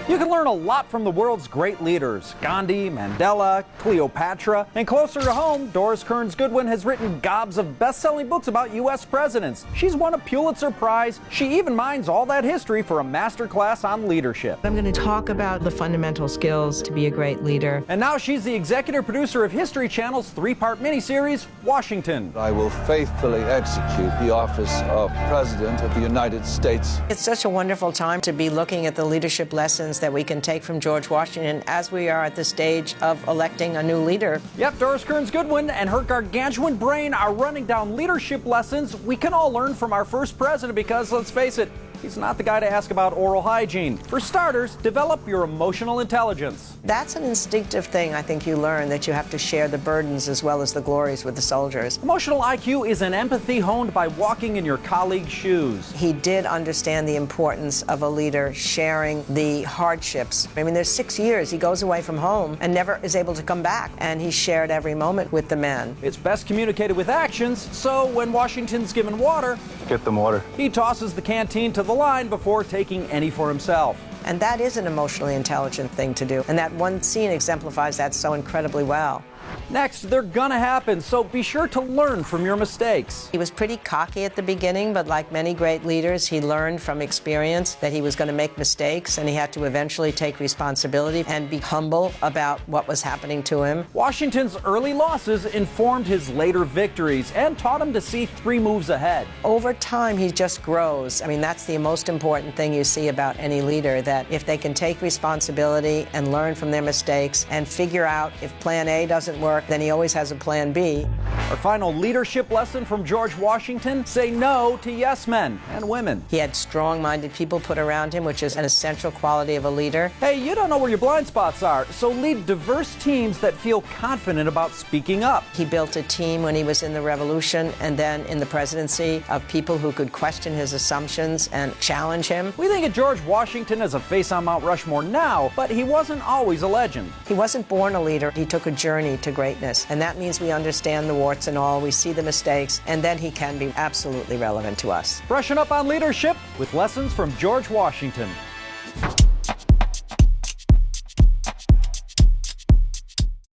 You can learn a lot from the world's great leaders, Gandhi, Mandela, Cleopatra, and closer to home, Doris Kearns Goodwin has written gobs of best-selling books about U.S. presidents. She's won a Pulitzer Prize. She even mines all that history for a masterclass on leadership. I'm going to talk about the fundamental skills to be a great leader. And now she's the executive producer of History Channel's three-part miniseries, Washington. I will faithfully execute the office of President of the United States. It's such a wonderful time to be looking at the leadership lessons that we can take from George Washington as we are at the stage of electing a new leader. Yep, Doris Kearns Goodwin and her gargantuan brain are running down leadership lessons we can all learn from our first president because, let's face it, he's not the guy to ask about oral hygiene. For starters, develop your emotional intelligence. That's an instinctive thing I think you learn, that you have to share the burdens as well as the glories with the soldiers. Emotional IQ is an empathy honed by walking in your colleagues' shoes. He did understand the importance of a leader sharing the hardships. I mean, there's 6 years he goes away from home and never is able to come back, and he shared every moment with the men. It's best communicated with actions, so when Washington's given water, Get them water. he tosses the canteen to the line before taking any for himself. And that is an emotionally intelligent thing to do. And that one scene exemplifies that so incredibly well. Next, they're gonna happen, so be sure to learn from your mistakes. He was pretty cocky at the beginning, but like many great leaders, he learned from experience that he was going to make mistakes, and he had to eventually take responsibility and be humble about what was happening to him. Washington's early losses informed his later victories and taught him to see 3 moves ahead. Over time, he just grows. I mean, that's the most important thing you see about any leader, that if they can take responsibility and learn from their mistakes and figure out if plan A doesn't work, then he always has a plan B. Our final leadership lesson from George Washington: say no to yes men and women. He had strong-minded people put around him, which is an essential quality of a leader. Hey, you don't know where your blind spots are, so lead diverse teams that feel confident about speaking up. He built a team when he was in the Revolution and then in the presidency of people who could question his assumptions and challenge him. We think of George Washington as a face on Mount Rushmore now, but he wasn't always a legend. He wasn't born a leader. He took a journey to greatness, and that means we understand the warts and all, we see the mistakes, and then he can be absolutely relevant to us. Brushing up on leadership with lessons from George Washington.